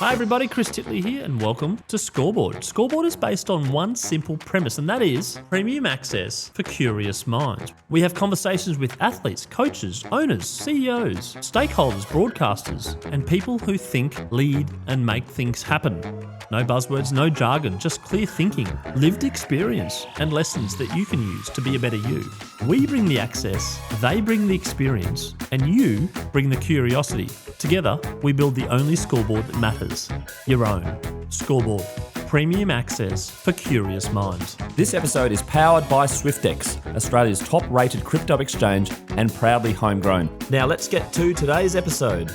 Hi everybody, Chris Titley here and welcome to Scoreboard. Scoreboard is based on one simple premise, and that is premium access for curious minds. We have conversations with athletes, coaches, owners, CEOs, stakeholders, broadcasters, and people who think, lead and make things happen. No buzzwords, no jargon, just clear thinking, lived experience and lessons that you can use to be a better you. We bring the access, they bring the experience, and you bring the curiosity. Together, we build the only scoreboard that matters, your own. Scoreboard, premium access for curious minds. This episode is powered by SwiftX, Australia's top-rated crypto exchange and proudly homegrown. Now let's get to today's episode.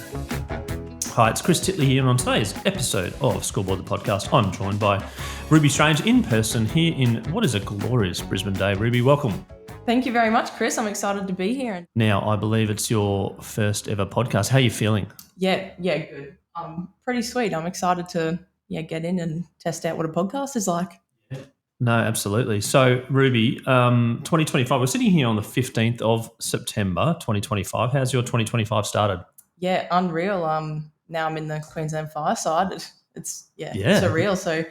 Hi, it's Chris Titley here, and on today's episode of Scoreboard the podcast, I'm joined by Ruby Strange in person here in what is a glorious Brisbane day. Ruby, welcome. Thank you very much, Chris. I'm excited to be here. Now, I believe it's your first ever podcast. How are you feeling? Yeah, good. Pretty sweet. I'm excited to get in and test out what a podcast is like. No, absolutely. So, Ruby, 2025, we're sitting here on the 15th of September, 2025. How's your 2025 started? Yeah, unreal. Now I'm in the Queensland Fire side. It's surreal. So,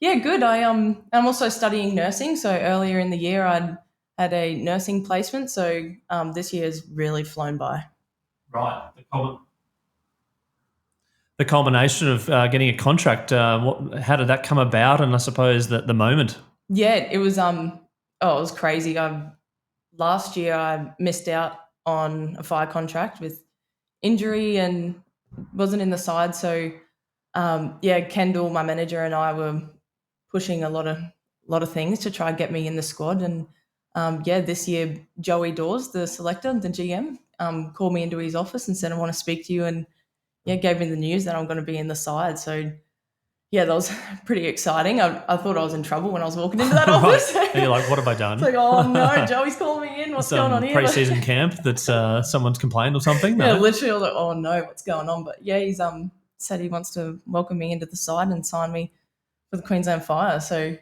yeah, good. I'm also studying nursing. So earlier in the year, I'd had a nursing placement. So this year has really flown by. Right. The culmination of getting a contract. How did that come about? And I suppose that the moment. Yeah, it was. It was crazy. Last year I missed out on a fire contract with injury and wasn't in the side. So Kendall, my manager, and I were pushing a lot of things to try and get me in the squad. And this year Joey Dawes, the selector, the GM, called me into his office and said, I want to speak to you, and gave me the news that I'm going to be in the side. So that was pretty exciting. I thought I was in trouble when I was walking into that office. Right. And you're like, what have I done? It's like, oh no, Joey's calling me in. What's going on here? Pre-season camp that someone's complained or something? No? Yeah, literally. I was like, oh no, what's going on? But he's said he wants to welcome me into the side and sign me for the Queensland Fire. So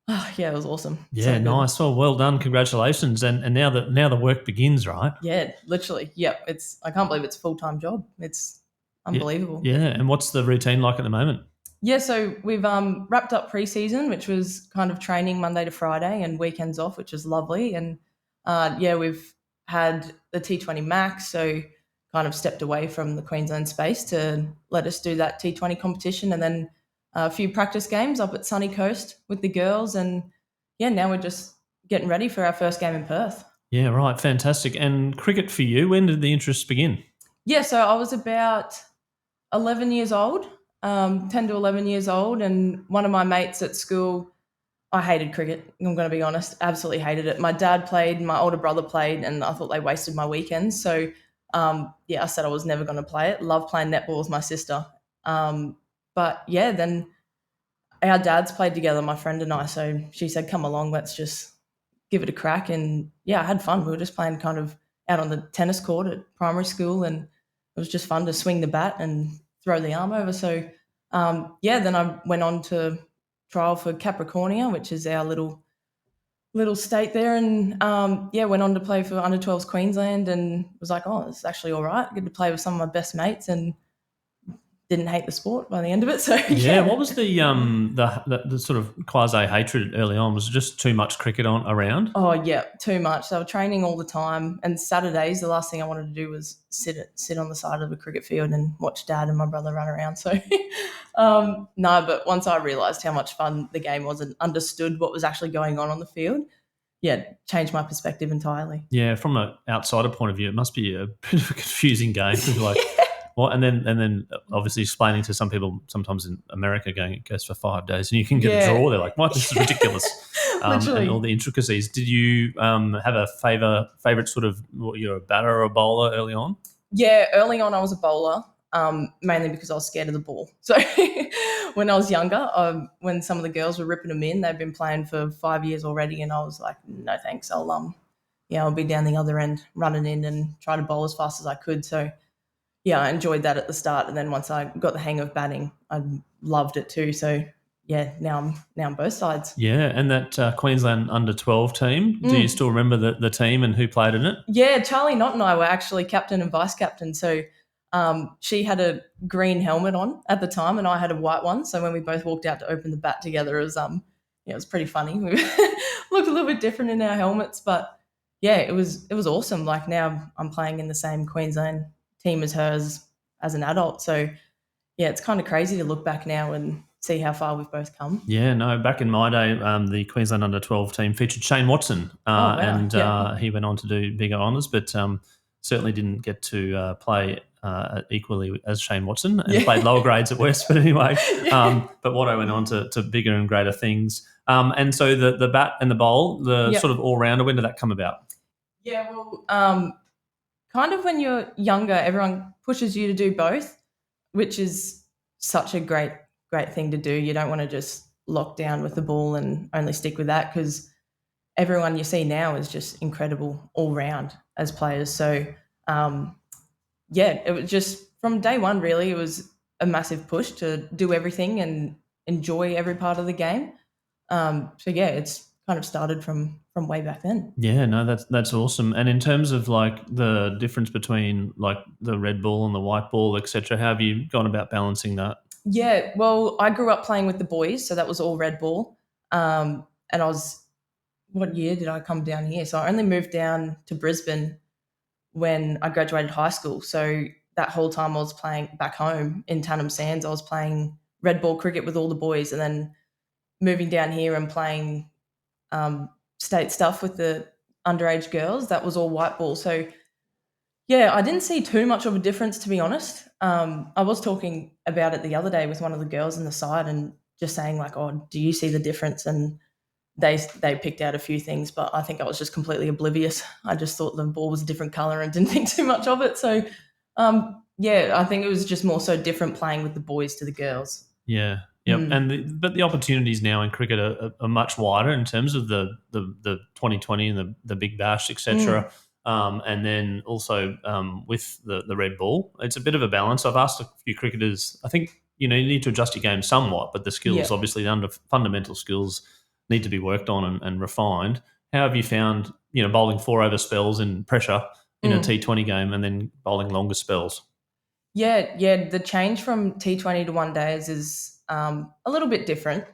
it was awesome. Yeah, so nice. Well done. Congratulations. And now the work begins, right? Yeah, literally. Yep. I can't believe it's a full-time job. It's unbelievable. Yeah. And what's the routine like at the moment? Yeah, so we've wrapped up pre-season, which was kind of training Monday to Friday and weekends off, which is lovely. And we've had the T20 Max, so kind of stepped away from the Queensland space to let us do that T20 competition, and then a few practice games up at Sunny Coast with the girls. And now we're just getting ready for our first game in Perth. Yeah, right. Fantastic. And cricket for you, when did the interest begin? Yeah, so I was about 11 years old. 10 to 11 years old, and one of my mates at school, I hated cricket, I'm going to be honest, absolutely hated it. My dad played, my older brother played, and I thought they wasted my weekends. So, I said I was never going to play it. Loved playing netball with my sister. Then our dads played together, my friend and I, so she said, come along, let's just give it a crack. And, I had fun. We were just playing kind of out on the tennis court at primary school, and it was just fun to swing the bat and throw the arm over. So, then I went on to trial for Capricornia, which is our little state there. And, went on to play for under-12s Queensland, and was like, oh, it's actually all right. I get to play with some of my best mates, and didn't hate the sport by the end of it. So what was the sort of quasi-hatred early on? Was it just too much cricket around? Oh, yeah, too much. So I was training all the time, and Saturdays, the last thing I wanted to do was sit on the side of a cricket field and watch Dad and my brother run around. So but once I realised how much fun the game was and understood what was actually going on the field, changed my perspective entirely. Yeah, from an outsider point of view, it must be a bit of a confusing game. Like, well, and then obviously explaining to some people sometimes in America it goes for 5 days and you can get a draw. They're like, what? This is ridiculous. And all the intricacies. Did you have a favourite sort of, you're a batter or a bowler early on? Yeah, early on I was a bowler, mainly because I was scared of the ball. So when I was younger, when some of the girls were ripping them in, they'd been playing for 5 years already, and I was like, no thanks, I'll be down the other end running in and try to bowl as fast as I could. So I enjoyed that at the start, and then once I got the hang of batting, I loved it too. So now I'm both sides. Yeah, and that Queensland under-12 team. Do you still remember the team and who played in it? Yeah, Charlie Knott and I were actually captain and vice captain. So She had a green helmet on at the time, and I had a white one. So when we both walked out to open the bat together, it was pretty funny. We looked a little bit different in our helmets, but yeah, it was awesome. Like now I'm playing in the same Queensland team as her as an adult. So yeah, it's kind of crazy to look back now and see how far we've both come. Yeah, no, back in my day, the Queensland under-12 team featured Shane Watson, Wow. and he went on to do bigger honours, but certainly didn't get to play equally as Shane Watson, and played lower grades at West. But anyway, but Watto went on to bigger and greater things. And so the bat and the bowl, the sort of all-rounder, when did that come about? Yeah, well, kind of when you're younger, everyone pushes you to do both, which is such a great thing to do. You don't want to just lock down with the ball and only stick with that, because everyone you see now is just incredible all round as players. So it was just from day one, really, it was a massive push to do everything and enjoy every part of the game. It's kind of started from way back then. Yeah, no, that's awesome. And in terms of like the difference between like the red ball and the white ball, etc., how have you gone about balancing that? Yeah, well, I grew up playing with the boys, so that was all red ball. And what year did I come down here? So I only moved down to Brisbane when I graduated high school. So that whole time I was playing back home in Tannum Sands, I was playing red ball cricket with all the boys, and then moving down here and playing state stuff with the underage girls, that was all white ball. So yeah, I didn't see too much of a difference, to be honest. I was talking about it the other day with one of the girls in the side and just saying like, oh, do you see the difference? And they picked out a few things, but I think I was just completely oblivious. I just thought the ball was a different colour and didn't think too much of it. So I think it was just more so different playing with the boys to the girls. Yeah. Yep. But the opportunities now in cricket are much wider in terms of the 2020 and the Big Bash, etc. And then also with the red ball, it's a bit of a balance. I've asked a few cricketers. I think you need to adjust your game somewhat, but the skills, obviously, the fundamental skills need to be worked on and refined. How have you found bowling 4-over spells and pressure in a T20 game, and then bowling longer spells? Yeah. The change from T20 to one days is a little bit different,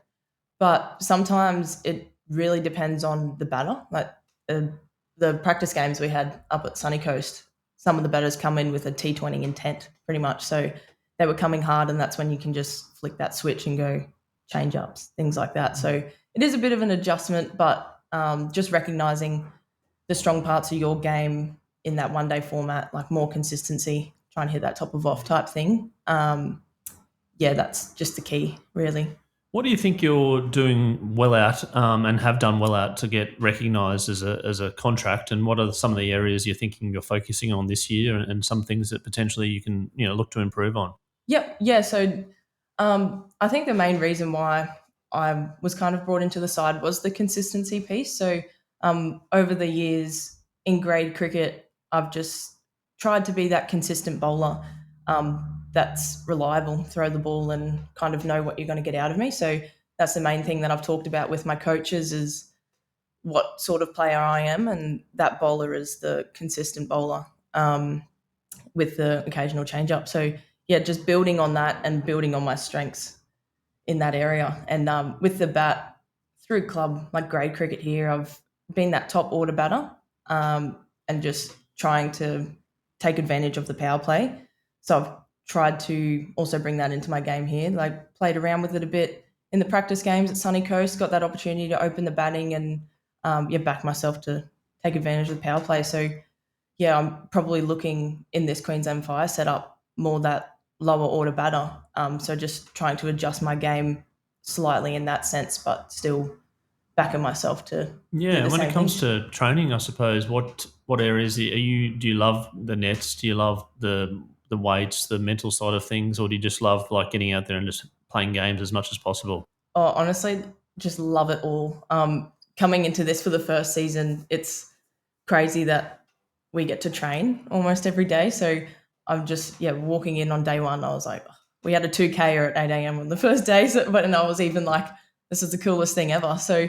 but sometimes it really depends on the batter. Like the practice games we had up at Sunny Coast, some of the batters come in with a T20 intent pretty much. So they were coming hard, and that's when you can just flick that switch and go change ups, things like that. So it is a bit of an adjustment, but just recognising the strong parts of your game in that one day format, like more consistency, try and hit that top of off type thing. That's just the key, really. What do you think you're doing well at and have done well at to get recognised as a contract, and what are some of the areas you're thinking you're focusing on this year, and some things that potentially you can look to improve on? Yep. Yeah. So I think the main reason why I was kind of brought into the side was the consistency piece. So over the years in grade cricket, I've just tried to be that consistent bowler that's reliable, throw the ball and kind of know what you're going to get out of me. So that's the main thing that I've talked about with my coaches, is what sort of player I am, and that bowler is the consistent bowler with the occasional change up. So yeah, just building on that and building on my strengths in that area. And with the bat, through club, like grade cricket here, I've been that top order batter and just trying to take advantage of the power play. So I've tried to also bring that into my game here. Like played around with it a bit in the practice games at Sunny Coast, got that opportunity to open the batting and back myself to take advantage of the power play. So yeah, I'm probably looking in this Queensland Fire setup more that lower order batter. So just trying to adjust my game slightly in that sense, but still backing myself to do the when same it comes thing. to training, I suppose, what areas do you love the nets? Do you love the weights, the mental side of things, or do you just love like getting out there and just playing games as much as possible? Oh, honestly, just love it all. Coming into this for the first season, it's crazy that we get to train almost every day. So I'm just, walking in on day one, I was like, we had a 2K at 8 a.m. on the first day. And I was even like, this is the coolest thing ever. So,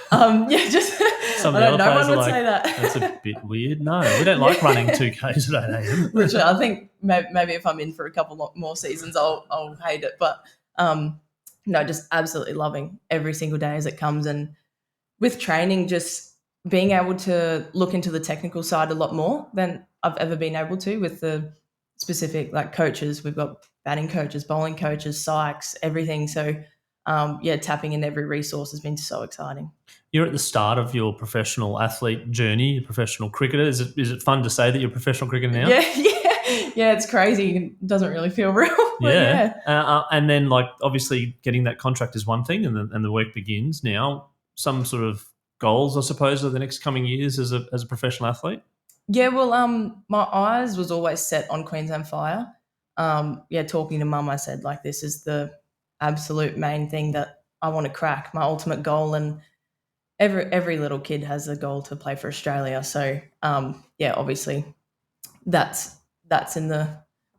just some I of the know other no players one are would like, say that. that's a bit weird. No, we don't like running 2Ks at 8 a.m. Literally, I think maybe if I'm in for a couple more seasons, I'll hate it. But no, just absolutely loving every single day as it comes. And with training, just being able to look into the technical side a lot more than I've ever been able to with the specific like coaches. We've got batting coaches, bowling coaches, psychs, everything. So tapping in every resource has been so exciting. You're at the start of your professional athlete journey, your professional cricketer. Is it fun to say that you're a professional cricketer now? Yeah, it's crazy. It doesn't really feel real. But yeah. And then like obviously getting that contract is one thing, and the work begins now. Some sort of goals, I suppose, over the next coming years as a professional athlete. Yeah, well, my eyes was always set on Queensland Fire. Talking to Mum, I said like this is the absolute main thing that I want to crack. My ultimate goal, and every little kid has a goal to play for Australia. So obviously that's in the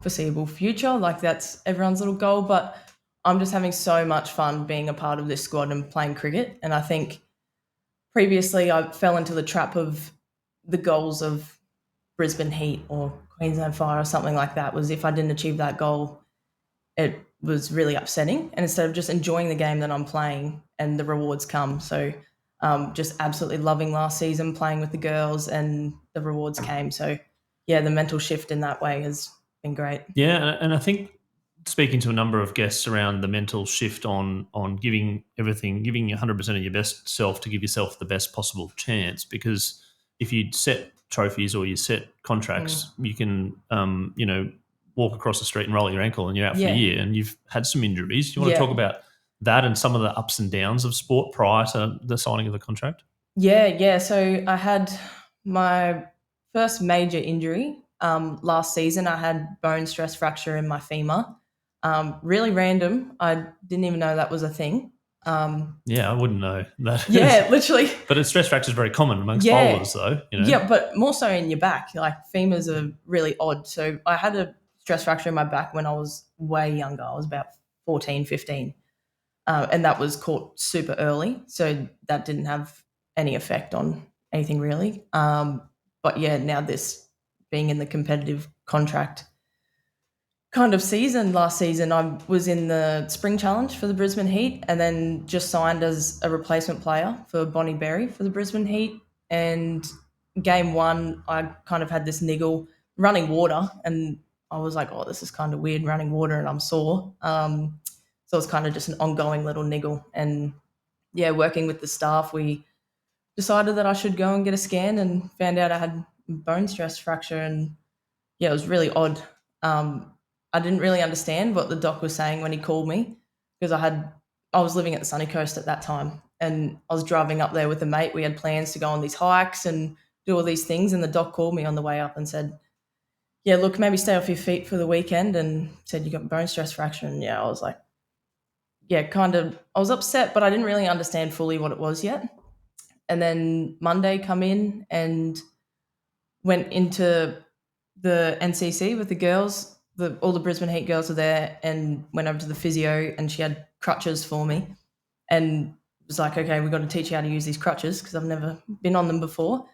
foreseeable future. Like that's everyone's little goal. But I'm just having so much fun being a part of this squad and playing cricket. And I think previously I fell into the trap of the goals of Brisbane Heat or Queensland Fire or something like that. Was if I didn't achieve that goal, it was really upsetting. And instead of just enjoying the game that I'm playing and the rewards come. So just absolutely loving last season, playing with the girls, and the rewards came. So yeah, the mental shift in that way has been great. Yeah, and I think speaking to a number of guests around the mental shift on giving everything, giving 100% of your best self to give yourself the best possible chance. Because if you set trophies or you set contracts, you can, walk across the street and roll your ankle and you're out for a year, and you've had some injuries. Do you want to talk about that and some of the ups and downs of sport prior to the signing of the contract? Yeah. So I had my first major injury last season. I had bone stress fracture in my femur. Really random. I didn't even know that was a thing. I wouldn't know that. Yeah, literally. But a stress fracture is very common amongst bowlers, though. Yeah, but more so in your back. Like femurs are really odd. So I had a stress fracture in my back when I was way younger. I was about 14, 15. And that was caught super early. So that didn't have any effect on anything really. But yeah, now this being in the competitive contract kind of season, last season, I was in the spring challenge for the Brisbane Heat and then just signed as a replacement player for Bonnie Berry for the Brisbane Heat. And game one, I kind of had this niggle running water, and I was like, oh, this is kind of weird running water and I'm sore. So it's kind of just an ongoing little niggle. And yeah, working with the staff, we decided that I should go and get a scan and found out I had bone stress fracture. And yeah, it was really odd. I didn't really understand what the doc was saying when he called me, because I was living at the sunny coast at that time, and I was driving up there with a mate. We had plans to go on these hikes and do all these things, and the doc called me on the way up and said, yeah, look, maybe stay off your feet for the weekend, and said you got bone stress fracture. And yeah, I was like, I was upset, but I didn't really understand fully what it was yet. And then Monday come in and went into the NCC with the girls. All the Brisbane Heat girls were there, and went over to the physio, and she had crutches for me and was like, okay, we've got to teach you how to use these crutches because I've never been on them before.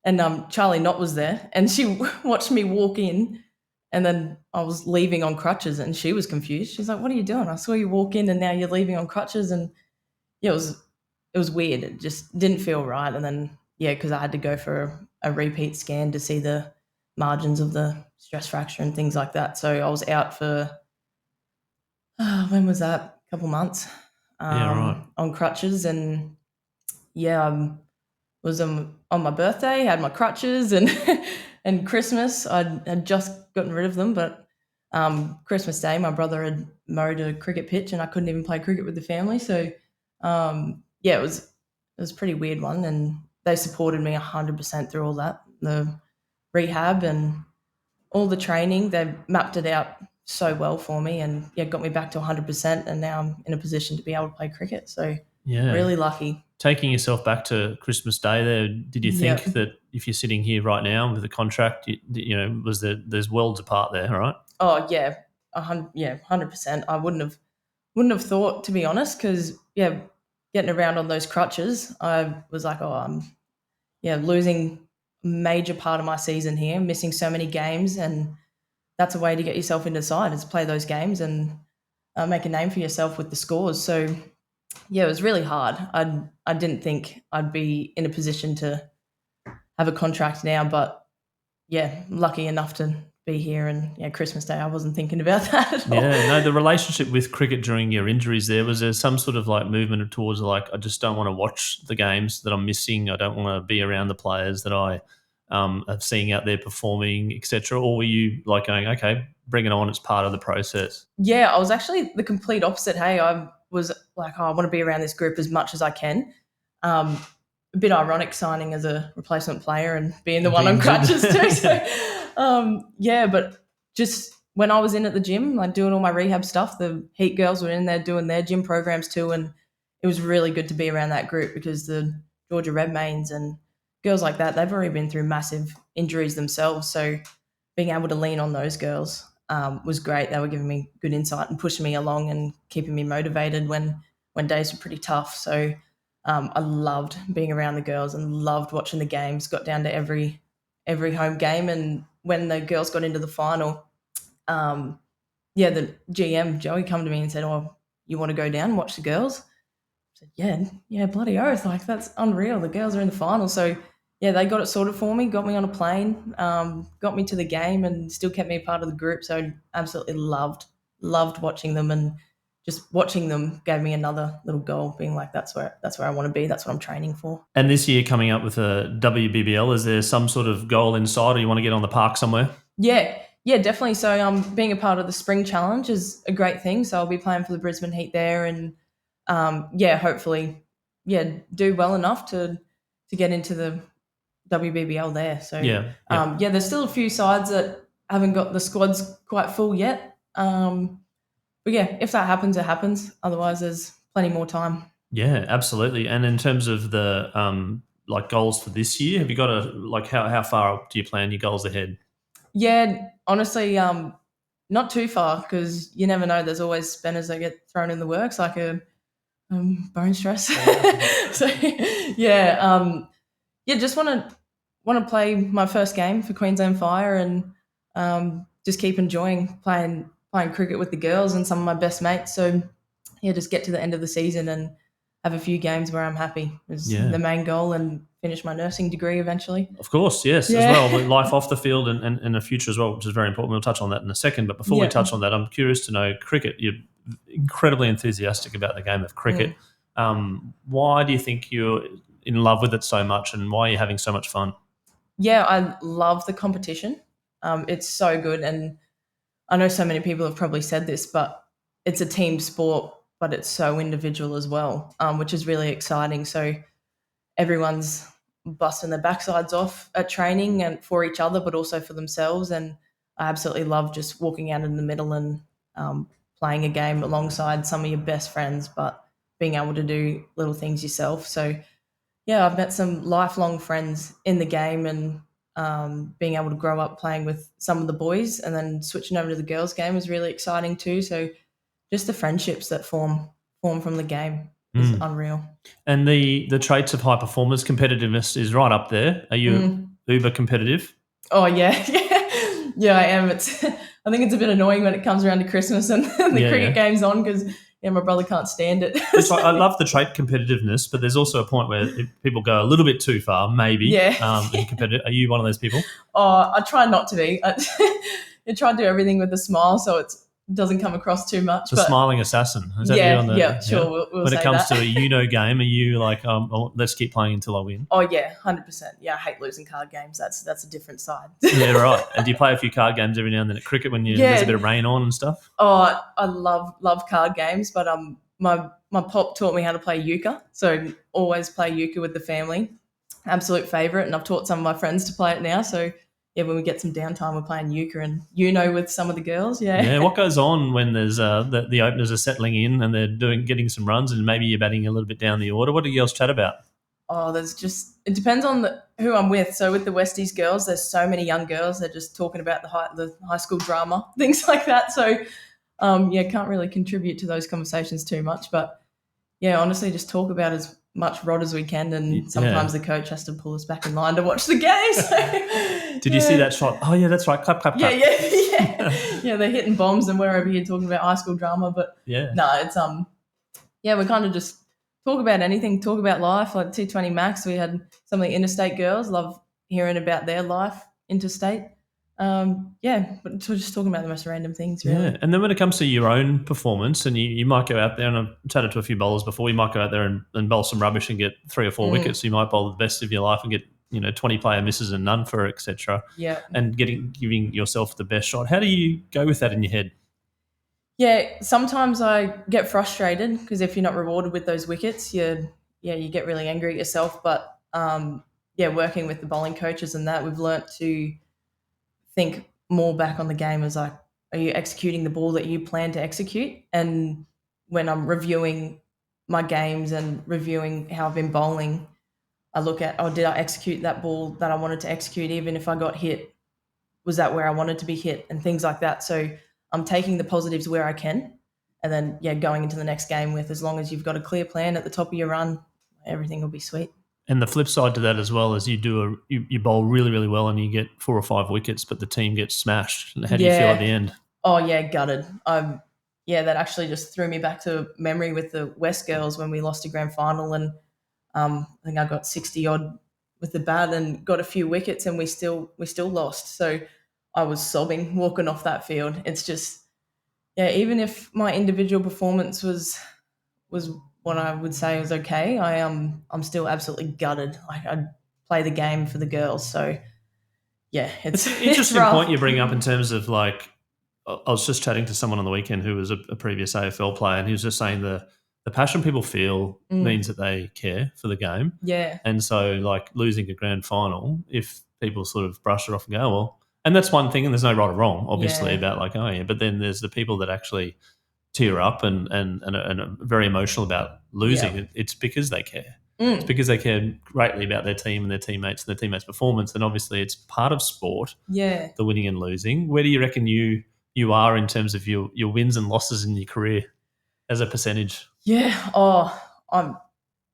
And Charlie Knott was there, and she watched me walk in, and then I was leaving on crutches, and she was confused. She's like, what are you doing? I saw you walk in and now you're leaving on crutches. And yeah, it was weird. It just didn't feel right. And then, because I had to go for a repeat scan to see the margins of the stress fracture and things like that. So I was out for, when was that? A couple months on crutches. And I was on my birthday, had my crutches, and and Christmas, I'd just gotten rid of them. But Christmas Day, my brother had mowed a cricket pitch and I couldn't even play cricket with the family. So it was a pretty weird one. And they supported me 100% through all that. The rehab and all the training, they mapped it out so well for me, and got me back to 100%. And now I'm in a position to be able to play cricket. So really lucky. Taking yourself back to Christmas Day there, did you think that if you're sitting here right now with a contract, there's worlds apart there, right? Oh yeah, 100%. I wouldn't have thought, to be honest, because getting around on those crutches, I was like, oh, losing a major part of my season here, missing so many games, and that's a way to get yourself into the side is play those games and make a name for yourself with the scores. So it was really hard. I didn't think I'd be in a position to have a contract now, but lucky enough to be here. And Christmas Day, I wasn't thinking about that at all. Yeah, no, the relationship with cricket during your injuries was there some sort of like movement towards like, I just don't want to watch the games that I'm missing. I don't want to be around the players that I am seeing out there performing, etc. Or were you like going, okay, bring it on, it's part of the process? Yeah, I was actually the complete opposite. Hey, I was like, I want to be around this group as much as I can. A bit ironic signing as a replacement player and being the one on crutches too. So, but just when I was in at the gym, like doing all my rehab stuff, the Heat girls were in there doing their gym programs too, and it was really good to be around that group because the Georgia Redmaynes and girls like that, they've already been through massive injuries themselves. So being able to lean on those girls was great. They were giving me good insight and pushing me along and keeping me motivated when days were pretty tough. So I loved being around the girls and loved watching the games, got down to every home game. And when the girls got into the final, the GM, Joey, come to me and said, oh, you want to go down and watch the girls? I said, yeah, bloody oath. Like, that's unreal. The girls are in the final. So, they got it sorted for me, got me on a plane, got me to the game and still kept me a part of the group. So I absolutely loved watching them, and just watching them gave me another little goal, being like, that's where I want to be. That's what I'm training for. And this year coming up with a WBBL, is there some sort of goal inside, or you want to get on the park somewhere? Yeah, definitely. So being a part of the Spring Challenge is a great thing. So I'll be playing for the Brisbane Heat there, and hopefully, do well enough to get into the WBBL there. So there's still a few sides that haven't got the squads quite full yet. But if that happens, it happens. Otherwise, there's plenty more time. Yeah, absolutely. And in terms of the like goals for this year, have you got how far up do you plan your goals ahead? Yeah, honestly, not too far, because you never know. There's always spinners that get thrown in the works, like a bone stress. So just want to play my first game for Queensland Fire, and just keep enjoying playing cricket with the girls and some of my best mates. So just get to the end of the season and have a few games where I'm happy is the main goal, and finish my nursing degree eventually. Of course, yes, as well. Life off the field and the future as well, which is very important. We'll touch on that in a second. But before we touch on that, I'm curious to know cricket. You're incredibly enthusiastic about the game of cricket. Why do you think you're in love with it so much, and why are you having so much fun? Yeah, I love the competition. It's so good, and I know so many people have probably said this, but it's a team sport, but it's so individual as well, which is really exciting. So everyone's busting their backsides off at training and for each other, but also for themselves. And I absolutely love just walking out in the middle and playing a game alongside some of your best friends, but being able to do little things yourself. So I've met some lifelong friends in the game, and being able to grow up playing with some of the boys and then switching over to the girls' game is really exciting too. So just the friendships that form from the game is unreal. And the traits of high performance, competitiveness is right up there. Are you uber competitive? Oh, yeah. I am. I think it's a bit annoying when it comes around to Christmas and the cricket game's on, because my brother can't stand it. It's like, I love the trait competitiveness, but there's also a point where people go a little bit too far, maybe. Yeah. In competitive. Are you one of those people? Oh, I try not to be. I try to do everything with a smile, so it doesn't come across too much. The smiling assassin. Is that you on the? Yeah, sure. We'll when say it comes that. to a game, are you like, let's keep playing until I win? Oh yeah, 100%. Yeah, I hate losing card games. That's a different side. Yeah, right. And do you play a few card games every now and then at cricket when there's a bit of rain on and stuff? Oh, I love card games, but my pop taught me how to play euchre, so always play euchre with the family. Absolute favourite, and I've taught some of my friends to play it now. So when we get some downtime, we're playing euchre and with some of the girls. Yeah. What goes on when there's the openers are settling in and they're getting some runs, and maybe you're batting a little bit down the order? What do you girls chat about? Oh, it depends on who I'm with. So with the Westies girls, there's so many young girls. They're just talking about the high school drama, things like that. So can't really contribute to those conversations too much. But honestly, just talk about much rod as we can, and sometimes the coach has to pull us back in line to watch the game. So, Did you see that shot? Oh yeah, that's right. Clap, clap, clap. Yeah. They're hitting bombs, and we're over here talking about high school drama. But no, it's we kind of just talk about anything, talk about life. Like 220 Max, we had some of the interstate girls. Love hearing about their life interstate. But we're just talking about the most random things, really. Yeah, and then when it comes to your own performance, and you might go out there, and I've chatted to a few bowlers before, you might go out there and bowl some rubbish and get 3 or 4 wickets. You might bowl the best of your life and get 20 player misses and none for, etc. Yeah, and giving yourself the best shot. How do you go with that in your head? Yeah, sometimes I get frustrated because if you're not rewarded with those wickets, you get really angry at yourself. But working with the bowling coaches and that, we've learnt to think more back on the game as like, are you executing the ball that you plan to execute? And when I'm reviewing my games and reviewing how I've been bowling, I look at, did I execute that ball that I wanted to execute? Even if I got hit, was that where I wanted to be hit? And things like that. So I'm taking the positives where I can, and then going into the next game with, as long as you've got a clear plan at the top of your run, everything will be sweet. And the flip side to that as well is you bowl really, really well and you get 4 or 5 wickets, but the team gets smashed. How do you feel at the end? Oh yeah, gutted. That actually just threw me back to memory with the West girls when we lost a grand final, and I think I got 60 odd with the bat and got a few wickets, and we still lost. So I was sobbing walking off that field. It's just, even if my individual performance was what I would say was okay, I'm still absolutely gutted. Like, I play the game for the girls. So it's an interesting point you bring up in terms of, like, I was just chatting to someone on the weekend who was a previous AFL player, and he was just saying the passion people feel means that they care for the game. Yeah. And so, like, losing a grand final, if people sort of brush it off and go, well, and that's one thing, and there's no right or wrong, obviously, about like, but then there's the people that actually tear up and are very emotional about losing. Yeah. It's because they care. It's because they care greatly about their team and their teammates performance. And obviously it's part of sport, the winning and losing. Where do you reckon you are in terms of your wins and losses in your career as a percentage? Yeah. I'm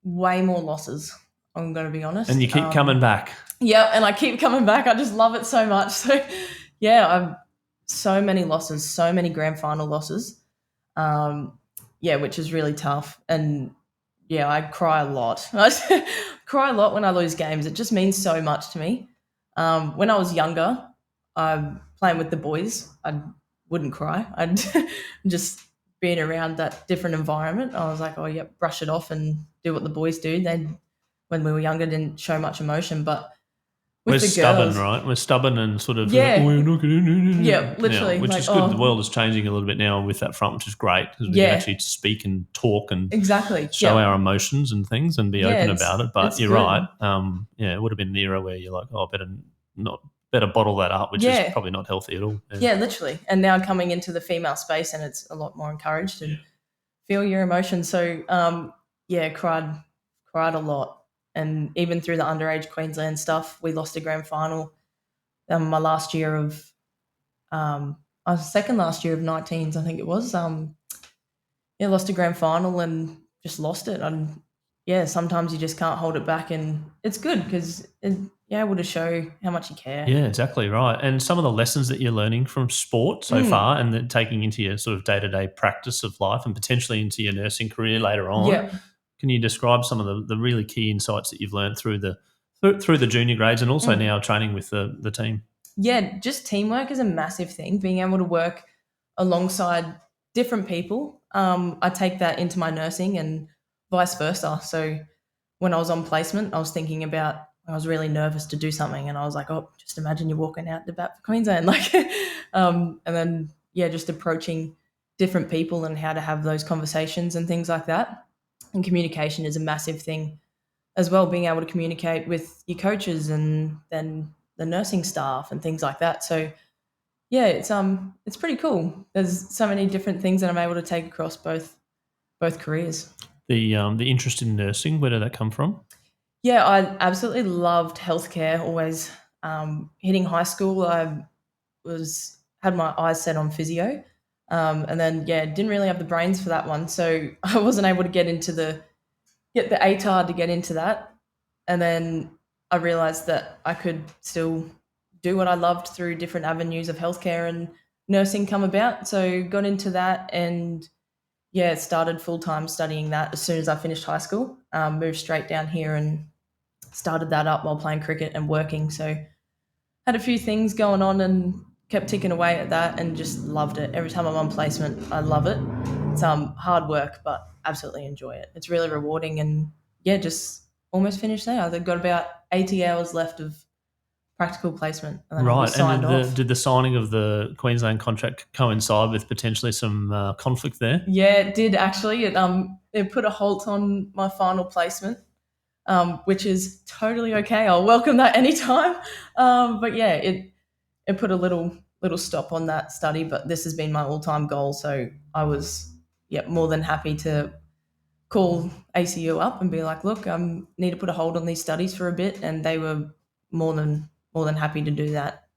way more losses, I'm going to be honest. And you keep coming back. Yeah, and I keep coming back. I just love it so much. So, I've so many losses, so many grand final losses, which is really tough. And, I cry a lot. I cry a lot when I lose games. It just means so much to me. When I was younger, playing with the boys, I wouldn't cry. I'd just being around that different environment. I was like, brush it off and do what the boys do. They, when we were younger, didn't show much emotion, but we're stubborn, right? We're stubborn and sort of literally, which is good. The world is changing a little bit now with that front, which is great because we can actually speak and talk and show our emotions and things and be open about it. But you're right. It would have been an era where you're like, better bottle that up, which is probably not healthy at all. Yeah, literally. And now coming into the female space, and it's a lot more encouraged to feel your emotions. So cried a lot. And even through the underage Queensland stuff, we lost a grand final. My last year of, I was second last year of 19s, I think it was. Lost a grand final and just lost it. And sometimes you just can't hold it back, and it's good because you're able to show how much you care. Yeah, exactly right. And some of the lessons that you're learning from sport so far, and then taking into your sort of day-to-day practice of life, and potentially into your nursing career later on. Yeah. Can you describe some of the really key insights that you've learned through the junior grades and also now training with the team? Yeah, just teamwork is a massive thing. Being able to work alongside different people. I take that into my nursing and vice versa. So when I was on placement, I was thinking about, I was really nervous to do something, and I was like, just imagine you're walking out to bat for Queensland. And then, just approaching different people and how to have those conversations and things like that. And communication is a massive thing as well, being able to communicate with your coaches and then the nursing staff and things like that. So, it's pretty cool. There's so many different things that I'm able to take across both careers. The interest in nursing, where did that come from? Yeah, I absolutely loved healthcare. Always hitting high school, I had my eyes set on physio. And then, didn't really have the brains for that one. So I wasn't able to get into the get the ATAR to get into that. And then I realized that I could still do what I loved through different avenues of healthcare and nursing come about. So got into that and yeah, started full-time studying that as soon as I finished high school. Moved straight down here and started that up while playing cricket and working. So had a few things going on and kept ticking away at that and just loved it. Every time I'm on placement, I love it. It's hard work, but absolutely enjoy it. It's really rewarding and yeah, just almost finished there. I've got about 80 hours left of practical placement and then I'll be Right. signed And off. did the signing of the Queensland contract coincide with potentially some conflict there? Yeah, it did actually. It put a halt on my final placement, which is totally okay. I'll welcome that anytime. But yeah, it put a little stop on that study. But this has been my all time goal, so I was more than happy to call ACU up and be like, look, I need to put a hold on these studies for a bit, and they were more than happy to do that.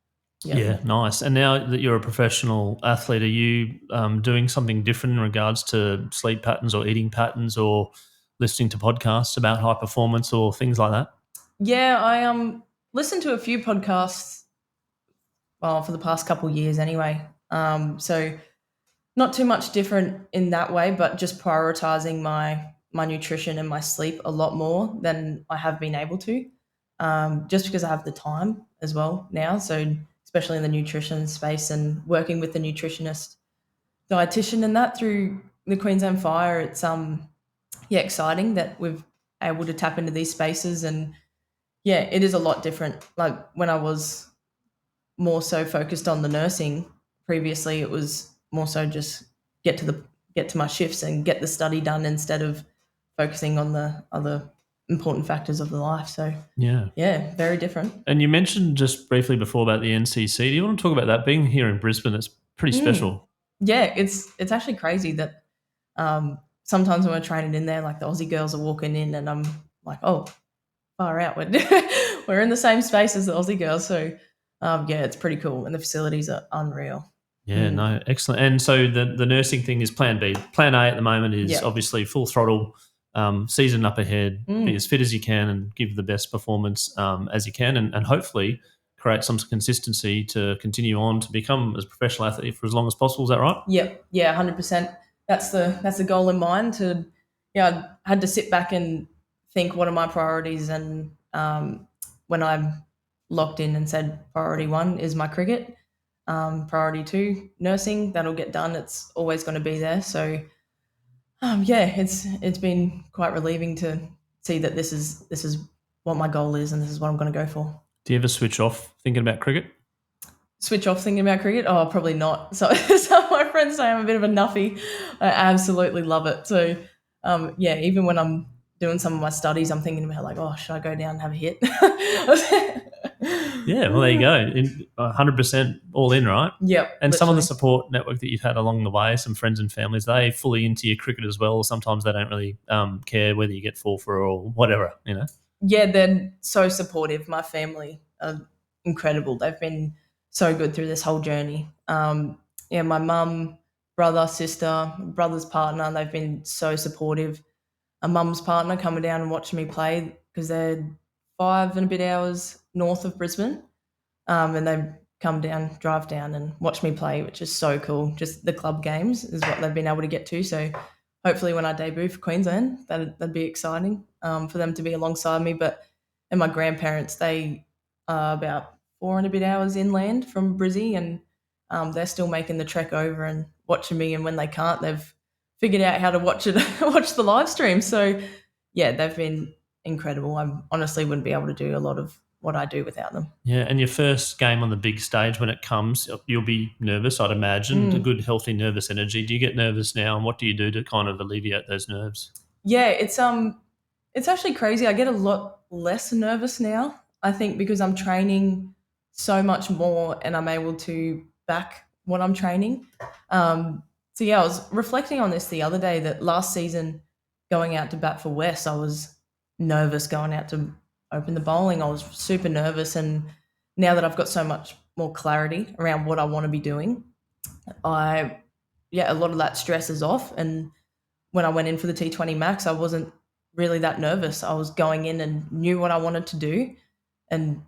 Yeah, nice. And now that you're a professional athlete, are you doing something different in regards to sleep patterns or eating patterns or listening to podcasts about high performance or things like that? Yeah, I listened to a few podcasts, well, for the past couple of years anyway. So not too much different in that way, but just prioritizing my nutrition and my sleep a lot more than I have been able to. Just because I have the time as well now. So especially in the nutrition space and working with the nutritionist, dietitian, and that through the Queensland Fire, it's exciting that we've able to tap into these spaces and yeah, it is a lot different. Like when I was more so focused on the nursing previously, it was more so just get to my shifts and get the study done instead of focusing on the other important factors of the life. So Yeah. very different. And you mentioned just briefly before about the NCC. Do you want to talk about that? Being here in Brisbane, it's pretty special. Yeah, it's actually crazy that sometimes when we're training in there, like the Aussie girls are walking in and I'm like, oh, far out. We're in the same space as the Aussie girls. So it's pretty cool. And the facilities are unreal. Yeah, no, excellent. And so the nursing thing is plan B. Plan A at the moment is obviously full throttle, season up ahead, be as fit as you can and give the best performance as you can and hopefully create some consistency to continue on to become as a professional athlete for as long as possible. Is that right? Yep. Yeah, 100%. That's the goal in mind to, I had to sit back and think what are my priorities and when I'm locked in and said priority 1 is my cricket, priority 2 nursing, that'll get done. It's always going to be there. So it's been quite relieving to see that this is what my goal is and this is what I'm going to go for. Do you ever switch off thinking about cricket? Switch off thinking about cricket? Oh, probably not. So some of my friends say I'm a bit of a nuffy. I absolutely love it. So even when I'm doing some of my studies, I'm thinking about like, oh, should I go down and have a hit? Yeah, well, there you go. 100% all in, right? Yep. And some of the support network that you've had along the way, some friends and families, they fully into your cricket as well. Sometimes they don't really care whether you get 4 for or whatever, you know? Yeah, they're so supportive. My family are incredible. They've been so good through this whole journey. My mum, brother, sister, brother's partner, they've been so supportive. A mum's partner coming down and watching me play because they're 5 and a bit hours north of Brisbane. And they drive down and watch me play, which is so cool. Just the club games is what they've been able to get to. So hopefully when I debut for Queensland, that'd be exciting for them to be alongside me. And my grandparents, they are about 4 and a bit hours inland from Brizzy, and they're still making the trek over and watching me. And when they can't, they've figured out how to watch the live stream. So yeah, they've been incredible. I honestly wouldn't be able to do a lot of what I do without them. Yeah, and your first game on the big stage when it comes, you'll be nervous, I'd imagine, a good, healthy, nervous energy. Do you get nervous now, and what do you do to kind of alleviate those nerves? Yeah, it's actually crazy. I get a lot less nervous now, I think, because I'm training so much more and I'm able to back what I'm training. I was reflecting on this the other day that last season going out to bat for West, I was nervous going out to open the bowling. I was super nervous, and now that I've got so much more clarity around what I want to be doing, a lot of that stress is off. And when I went in for the T20 Max, I wasn't really that nervous. I was going in and knew what I wanted to do, and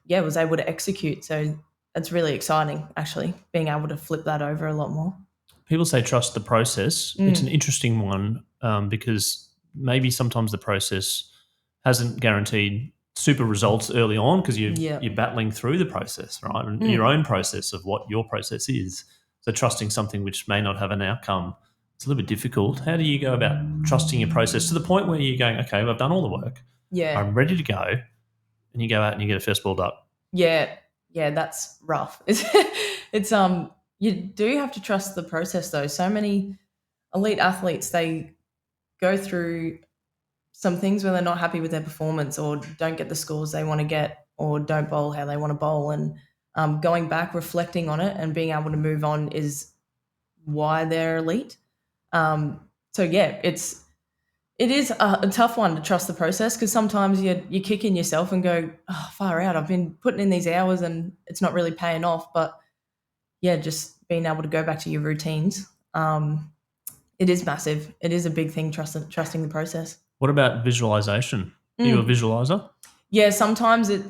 was able to execute. So it's really exciting, actually, being able to flip that over a lot more. People say trust the process. It's an interesting one because maybe sometimes the process hasn't guaranteed super results early on because you're battling through the process, right? And your own process of what your process is. So trusting something which may not have an outcome, it's a little bit difficult. How do you go about trusting your process to the point where you're going, okay, well, I've done all the work. Yeah. I'm ready to go. And you go out and you get a first ball duck. Yeah, that's rough. It's you do have to trust the process though. So many elite athletes, they go through some things where they're not happy with their performance or don't get the scores they want to get or don't bowl how they want to bowl. And going back, reflecting on it and being able to move on is why they're elite. It is a tough one to trust the process because sometimes you kick in yourself and go, oh, far out, I've been putting in these hours and it's not really paying off. But just being able to go back to your routines, it is massive. It is a big thing, trusting the process. What about visualization? Are you a visualizer? Yeah, sometimes it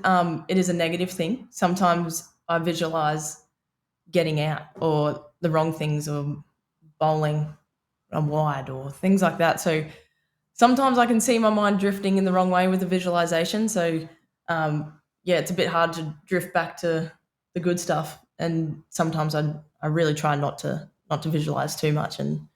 is a negative thing. Sometimes I visualize getting out or the wrong things or bowling wide or things like that. So sometimes I can see my mind drifting in the wrong way with the visualization. So, it's a bit hard to drift back to the good stuff. And sometimes I really try not to visualize too much. And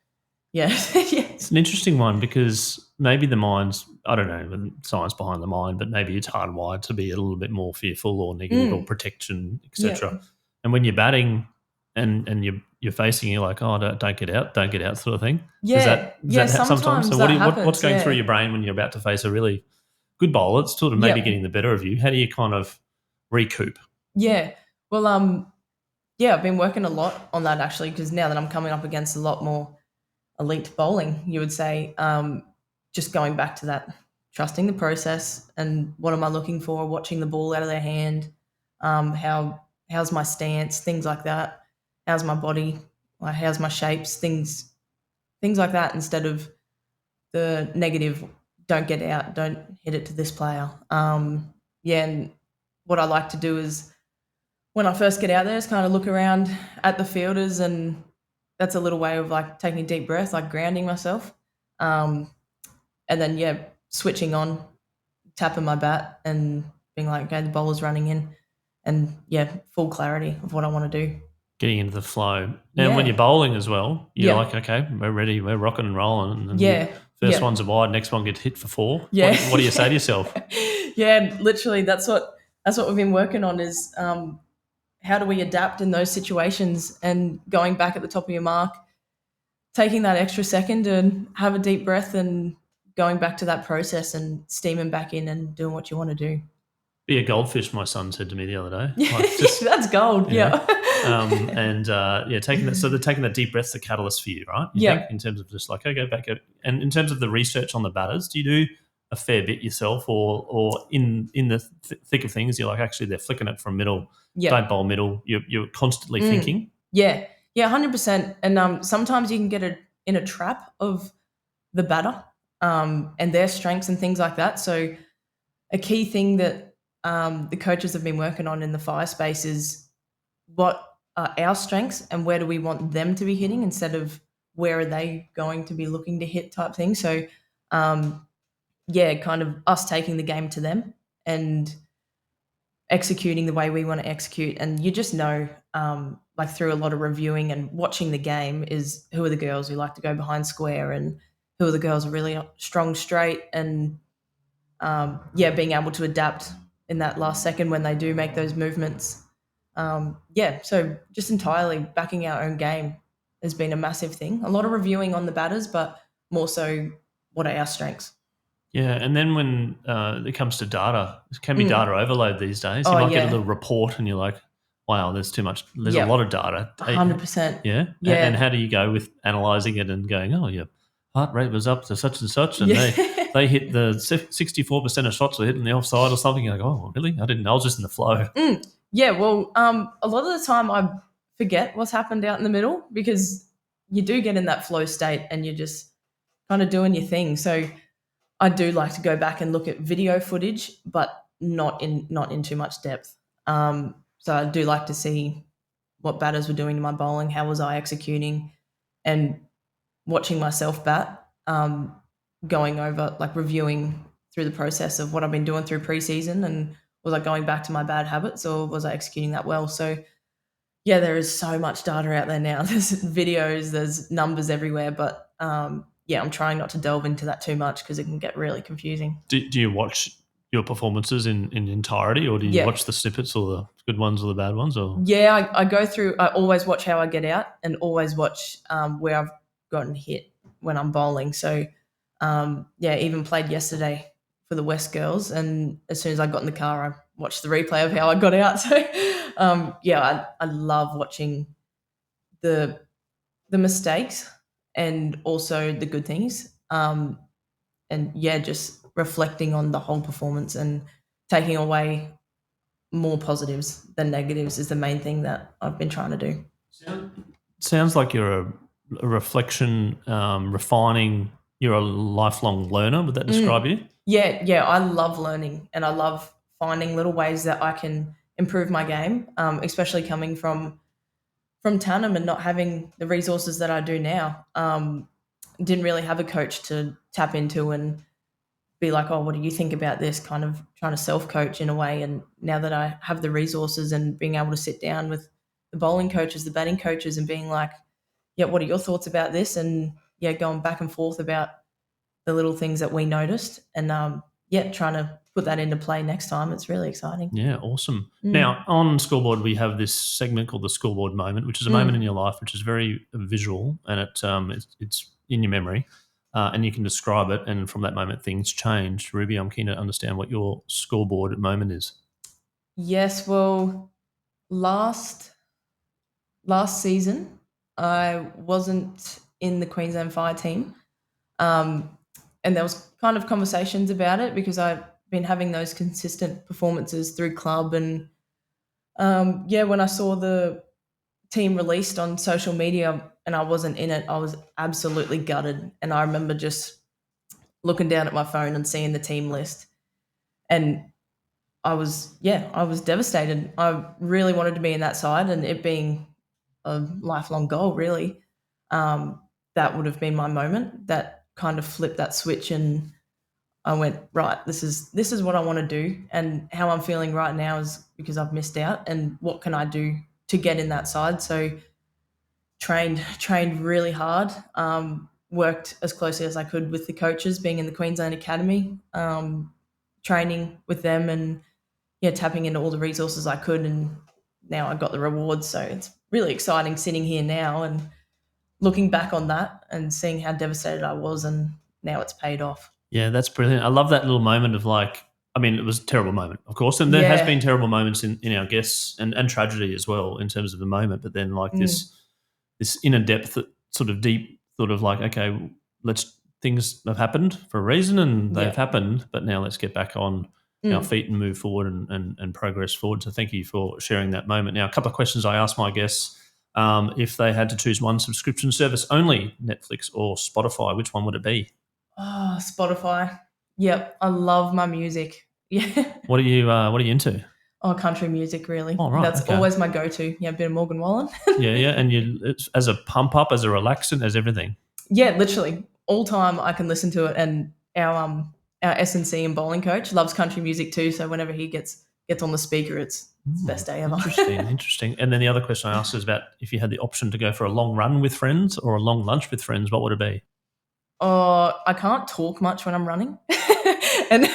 It's an interesting one because maybe the mind's, I don't know the science behind the mind, but maybe it's hardwired to be a little bit more fearful or negative or protection, etc. Yeah. And when you're batting and you're facing, you're like, oh, don't get out sort of thing. Yeah, sometimes so what's going through your brain when you're about to face a really good bowler? It's sort of maybe getting the better of you. How do you kind of recoup? Yeah, well, I've been working a lot on that actually because now that I'm coming up against a lot more elite bowling, you would say, just going back to that, trusting the process and what am I looking for, watching the ball out of their hand, how's my stance, things like that. How's my body? Like how's my shapes? Things like that instead of the negative. Don't get out. Don't hit it to this player. And what I like to do is when I first get out there, is kind of look around at the fielders, and that's a little way of like taking a deep breath, like grounding myself, and then switching on, tapping my bat, and being like, okay, the bowler's running in, and full clarity of what I want to do. Getting into the flow. And when you're bowling as well, you're like, okay, we're ready, we're rocking and rolling. And first one's a wide, next one gets hit for 4. Yeah. What do you say to yourself? Literally, that's what we've been working on is how do we adapt in those situations and going back at the top of your mark, taking that extra second and have a deep breath and going back to that process and steaming back in and doing what you want to do. Be a goldfish, my son said to me the other day. That's gold, taking that. So they're taking that deep breath's the catalyst for you, right? You think, in terms of just like, go back. And in terms of the research on the batters, do you do a fair bit yourself, or in the thick of things, you're like, actually, they're flicking it from middle. Don't bowl middle. You're constantly thinking. 100%. And sometimes you can get in a trap of the batter and their strengths and things like that. So a key thing that the coaches have been working on in the fire space is what are our strengths and where do we want them to be hitting instead of where are they going to be looking to hit type thing. So, kind of us taking the game to them and executing the way we want to execute. And you just know, like through a lot of reviewing and watching the game, is who are the girls who like to go behind square and who are the girls who are really strong straight, and being able to adapt in that last second when they do make those movements. So just entirely backing our own game has been a massive thing. A lot of reviewing on the batters, but more so what are our strengths. Yeah, and then when it comes to data, it can be data overload these days. You might get a little report and you're like, wow, there's too much. There's a lot of data. 100%. Yeah? And how do you go with analysing it and going, oh, your heart rate was up to such and such, and they hit the 64% of shots were hitting the offside or something. You're like, oh, really? I didn't know. I was just in the flow. Yeah, well, a lot of the time I forget what's happened out in the middle because you do get in that flow state and you're just kind of doing your thing. So I do like to go back and look at video footage, but not in too much depth. So I do like to see what batters were doing to my bowling, how was I executing, and watching myself bat, going over, like reviewing through the process of what I've been doing through preseason, and was I going back to my bad habits or was I executing that well? So yeah, there is so much data out there now. There's videos, there's numbers everywhere, but yeah, I'm trying not to delve into that too much because it can get really confusing. Do you watch your performances in entirety, or do you watch the snippets, or the good ones or the bad ones? Or yeah, I go through. I always watch how I get out, and always watch where I've gotten hit when I'm bowling. So yeah, even played yesterday for the West girls, and as soon as I got in the car, I watched the replay of how I got out. So yeah, I love watching the mistakes and also the good things. And yeah, just reflecting on the whole performance and taking away more positives than negatives is the main thing that I've been trying to do. Sounds like you're a reflection, refining. You're a lifelong learner. Would that describe you? Yeah, I love learning, and I love finding little ways that I can improve my game, especially coming from Tannum and not having the resources that I do now. Didn't really have a coach to tap into and be like, oh, what do you think about this? Kind of trying to self-coach in a way. And now that I have the resources and being able to sit down with the bowling coaches, the batting coaches, and being like, yeah, what are your thoughts about this? And yeah, going back and forth about the little things that we noticed, and yeah, trying to put that into play next time. It's really exciting. Yeah, awesome. Now, on Scoreboard, we have this segment called the Scoreboard moment, which is a moment in your life which is very visual, and it's in your memory, and you can describe it, and from that moment, things change. Ruby, I'm keen to understand what your Scoreboard moment is. Yes, well, last season, I wasn't in the Queensland Fire team, and there was kind of conversations about it because I've been having those consistent performances through club, and yeah, when I saw the team released on social media and I wasn't in it, I was absolutely gutted. And I remember just looking down at my phone and seeing the team list, and I was devastated. I really wanted to be in that side, and it being a lifelong goal, really, that would have been my moment that kind of flipped that switch, and I went, right, this is what I want to do, and how I'm feeling right now is because I've missed out, and what can I do to get in that side? So trained really hard, worked as closely as I could with the coaches, being in the Queensland Academy, training with them, and yeah, tapping into all the resources I could, and now I got the rewards. So it's really exciting sitting here now and looking back on that and seeing how devastated I was, and now it's paid off. Yeah, that's brilliant. I love that little moment of like, I mean, it was a terrible moment, of course, and there has been terrible moments in our guests and tragedy as well in terms of the moment, but then like this inner depth, sort of deep, sort of like, okay, things have happened for a reason and they've happened, but now let's get back on our feet and move forward and progress forward. So thank you for sharing that moment. Now, a couple of questions I ask my guests. If they had to choose one subscription service only, Netflix or Spotify, which one would it be? Oh, Spotify. Yep, I love my music. Yeah. What are you into? Oh, country music, really. Oh, right. That's always my go-to. Yeah, a bit of Morgan Wallen. yeah, and it's as a pump up, as a relaxant, as everything. Yeah, literally all time I can listen to it. And our S&C and bowling coach loves country music too. So whenever he gets on the speaker, it's the best day ever. Interesting. And then the other question I asked is about if you had the option to go for a long run with friends or a long lunch with friends, what would it be? I can't talk much when I'm running, and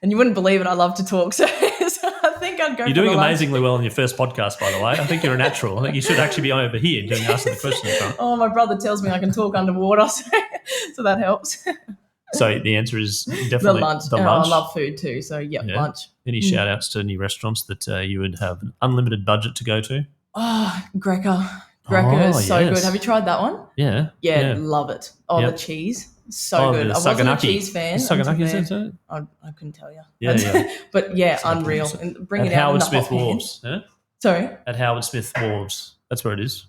you wouldn't believe it. I love to talk, so I think I'd go. You're doing amazingly well on your first podcast, by the way. I think you're a natural. I think you should actually be over here doing asking the questions. Oh, my brother tells me I can talk underwater, so that helps. So the answer is definitely the lunch. I love food too, so yeah, lunch. Any shout outs to any restaurants that you would have an unlimited budget to go to? Oh, Greca. Greca is so good. Have you tried that one? Yeah. Yeah, love it. Oh, the cheese. So good. I wasn't a cheese fan. Saganaki, is it? I couldn't tell you. Yeah. But yeah, unreal. And bring it out Howard in the Smith Wharves. Yeah? Sorry? At Howard Smith Wharves. That's where it is.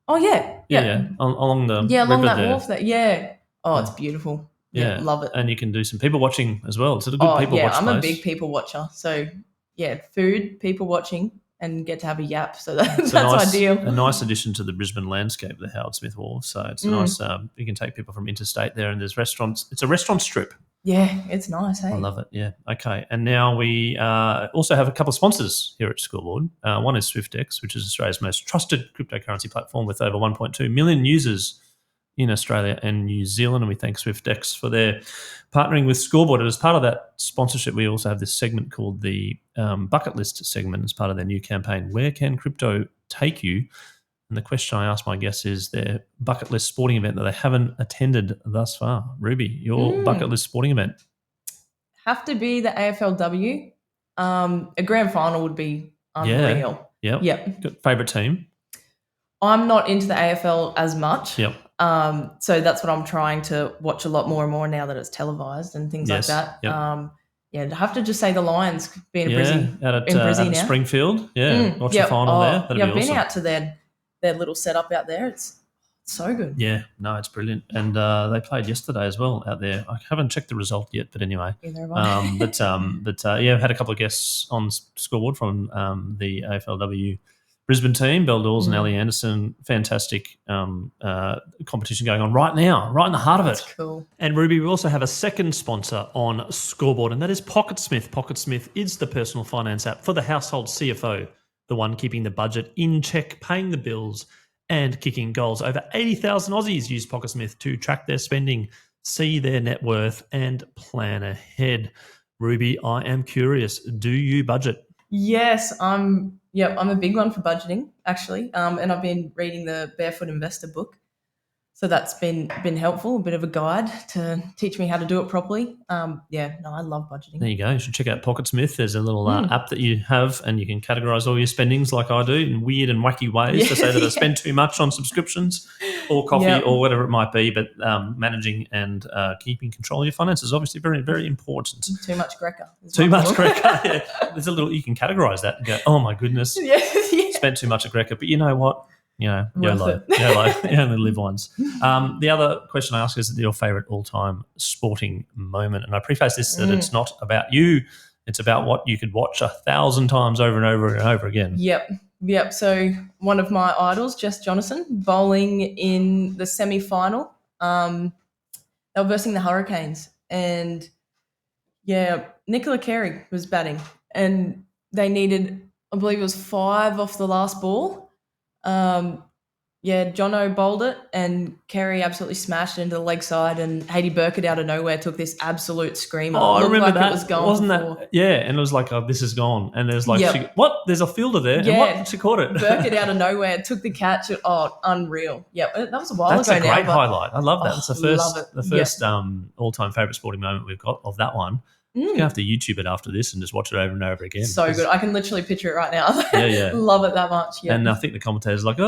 Oh, yeah. Yeah. Along the along river that there. wharf. Yeah. Oh, it's beautiful. Yeah, love it. And you can do some people watching as well. It's a good people watch I'm place. a big people watcher. So, yeah, food, people watching, and get to have a yap. So that's ideal. A nice addition to the Brisbane landscape, the Howard Smith Wharf. So it's nice. You can take people from interstate there, and there's restaurants. It's a restaurant strip. Yeah, it's nice. Hey? I love it. Yeah. Okay. And now we also have a couple of sponsors here at Scoreboard. One is SwiftX, which is Australia's most trusted cryptocurrency platform with over 1.2 million users in Australia and New Zealand. And we thank SwiftX for their partnering with Scoreboard. And as part of that sponsorship, we also have this segment called the Bucket List segment as part of their new campaign. Where can crypto take you? And the question I ask my guests is their bucket list sporting event that they haven't attended thus far. Ruby, your bucket list sporting event? Have to be the AFLW. A grand final would be unreal. Yeah. Yep. Favourite team? I'm not into the AFL as much. Yep. So that's what I'm trying to watch a lot more and more now that it's televised and things like that. Yep. I'd have to just say the Lions being in Brizzy. Out at Springfield. Yeah. Watch the final there. That'd be I've awesome. been out to their little setup out there. It's so good. Yeah, no, it's brilliant. And they played yesterday as well out there. I haven't checked the result yet, but anyway. Either have I. I've had a couple of guests on Scoreboard from the AFLW Brisbane team, Belle Dawes and Ali Anderson. Fantastic competition going on right now, right in the heart of it. That's cool. And Ruby, we also have a second sponsor on Scoreboard, and that is PocketSmith. PocketSmith is the personal finance app for the household CFO, the one keeping the budget in check, paying the bills, and kicking goals. Over 80,000 Aussies use PocketSmith to track their spending, see their net worth, and plan ahead. Ruby, I am curious, do you budget? Yes, I'm a big one for budgeting, actually. And I've been reading the Barefoot Investor book. So that's been helpful, a bit of a guide to teach me how to do it properly. I love budgeting. There you go. You should check out PocketSmith. There's a little app that you have, and you can categorize all your spendings like I do in weird and wacky ways to say that I spend too much on subscriptions or coffee or whatever it might be. But managing and keeping control of your finances is obviously very, very important. Too much Greca. Too much Greca. Yeah. There's a little, you can categorize that and go, oh my goodness, spent too much at Greca. But you know what? YOLO. You only live once. The other question I ask is your favourite all-time sporting moment. And I preface this that it's not about you. It's about what you could watch 1,000 times over and over and over again. Yep. So one of my idols, Jess Jonathan, bowling in the semi-final. They were versing the Hurricanes. And, Nicola Carey was batting. And they needed, I believe it was 5 off the last ball. Jono bowled it and Kerry absolutely smashed it into the leg side, and Hayley Burkett out of nowhere took this absolute screamer. Oh, I remember like that. It was gone Wasn't before. that? Yeah, and it was like, oh, this is gone. And there's like, what? There's a fielder there. Yeah. And what? She caught it. Burkett out of nowhere took the catch. Oh, unreal. Yep, that was a while That's ago a now. great highlight. I love that. It's the first Yep. all-time favourite sporting moment we've got of that one. You're going to have to YouTube it after this and just watch it over and over again. So good. I can literally picture it right now. Yeah. Love it that much. Yeah. And I think the commentators are like,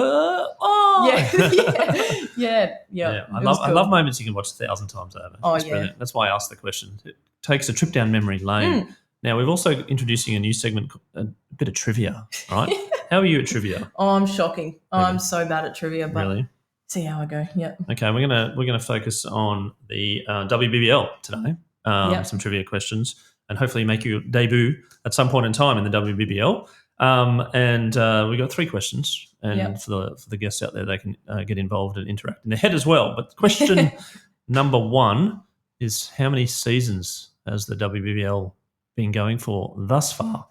Yeah. I love moments you can watch 1,000 times over. It's brilliant. That's why I asked the question. It takes a trip down memory lane. Now, we're also introducing a new segment, a bit of trivia, right? How are you at trivia? Oh, I'm shocking. Really? I'm so bad at trivia, but really? See how I go. Yeah. Okay, we're gonna focus on the WBBL today. Some trivia questions, and hopefully make your debut at some point in time in the WBBL. We've got 3 questions, and for the guests out there, they can get involved and interact in their head as well. But question number 1 is, how many seasons has the WBBL been going for thus far?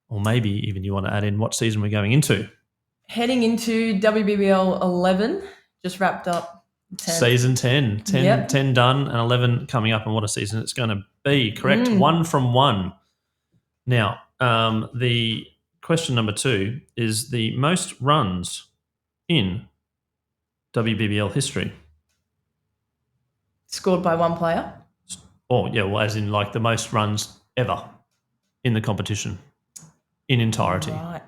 Or maybe even you want to add in what season we're going into. Heading into WBBL 11, just wrapped up. 10. Season 10. 10 done and 11 coming up, and what a season it's going to be. Correct. 1 from 1. Now, the question number 2 is the most runs in WBBL history. Scored by one player? As in like the most runs ever in the competition in entirety. Right.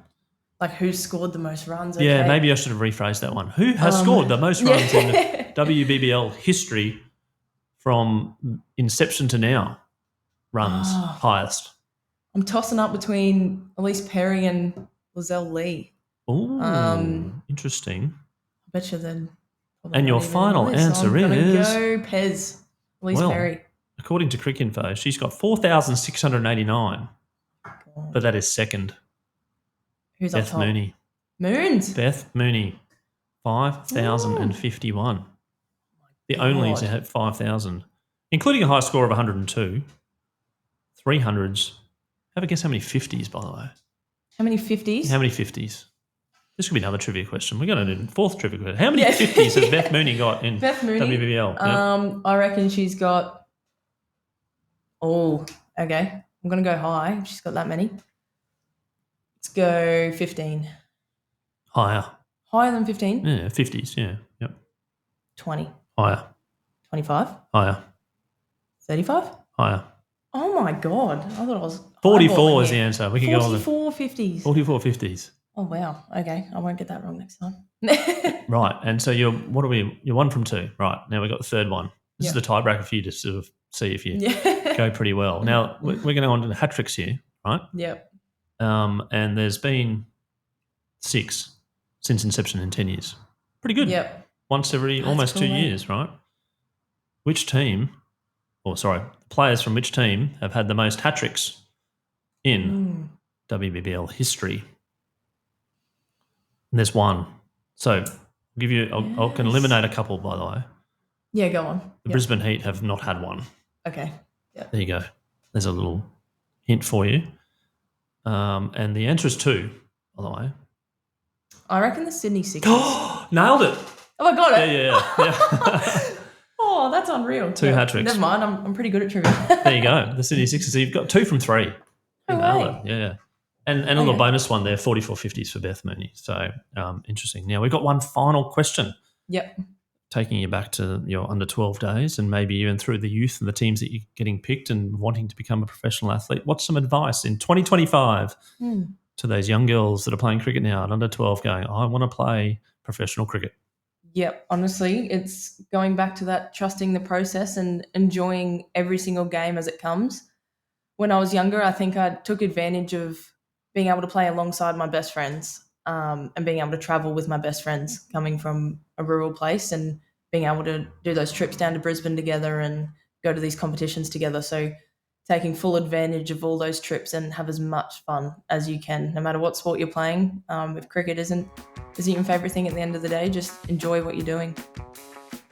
Like who scored the most runs? Okay. Yeah, maybe I should have rephrased that one. Who has scored the most runs in WBBL history from inception to now? Runs highest. I'm tossing up between Elise Perry and Lizelle Lee. Oh, interesting. I bet you then. And your final answer I'm is? go Pez. Elise Perry. According to Cricinfo, she's got 4,689, but that is second. Who's Beth up top? Mooney. Moons. Beth Mooney, 5,051. The only to hit 5,000, including a high score of 102. 300s. Have a guess how many 50s, by the way. How many 50s? How many 50s? This could be another trivia question. We're going to do fourth trivia question. How many 50s has Beth Mooney got in WBBL? Yep. I reckon she's got... Oh, okay. I'm going to go high if she's got that many. Let's go 15. Higher. Higher than 15? Yeah, 50s, yeah. Yep. 20. Higher. 25? Higher. 35? Higher. Oh, my God. I thought it was... 44 is the answer. We can go on 44 50s. 44 50s. Oh, wow. Okay. I won't get that wrong next time. Right. And so you're 1 from 2. Right. Now we've got the third one. This is the tiebreaker for you to sort of see if you go pretty well. Now, we're going to go on to the hat tricks here, right? Yep. And there's been 6 since inception in 10 years. Pretty good. Yep. Once every almost 2 years, right? Players from which team have had the most hat tricks in WBBL history? And there's one. So I'll give you. I can eliminate a couple, by the way. Yeah, go on. The Brisbane Heat have not had one. Okay. Yep. There you go. There's a little hint for you. And the answer is 2, by the way. I reckon the Sydney Sixers. Nailed it. Oh, I got it. Yeah. Oh, that's unreal. 2 hat tricks. Never mind. I'm pretty good at trivia. There you go. The Sydney Sixers. So you've got 2 from 3. No Nailed way. it. Yeah. And a little bonus one there, 44 50s for Beth Mooney. So interesting. Now, we've got one final question. Yep. Taking you back to your under 12 days and maybe even through the youth and the teams that you're getting picked and wanting to become a professional athlete. What's some advice in 2025 to those young girls that are playing cricket now at under 12 going, I want to play professional cricket? Yep. Honestly, it's going back to that trusting the process and enjoying every single game as it comes. When I was younger, I think I took advantage of being able to play alongside my best friends and being able to travel with my best friends coming from a rural place and being able to do those trips down to Brisbane together and go to these competitions together. So taking full advantage of all those trips and have as much fun as you can, no matter what sport you're playing. If cricket isn't your favourite thing at the end of the day, just enjoy what you're doing.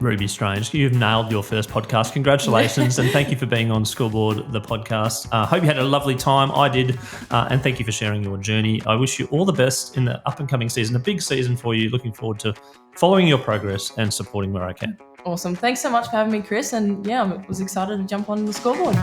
Ruby Strange, you've nailed your first podcast. Congratulations and thank you for being on Scoreboard, the podcast. Hope you had a lovely time. I did, and thank you for sharing your journey. I wish you all the best in the up-and-coming season, a big season for you. Looking forward to following your progress and supporting where I can. Awesome. Thanks so much for having me, Chris. And yeah, I was excited to jump on the Scoreboard.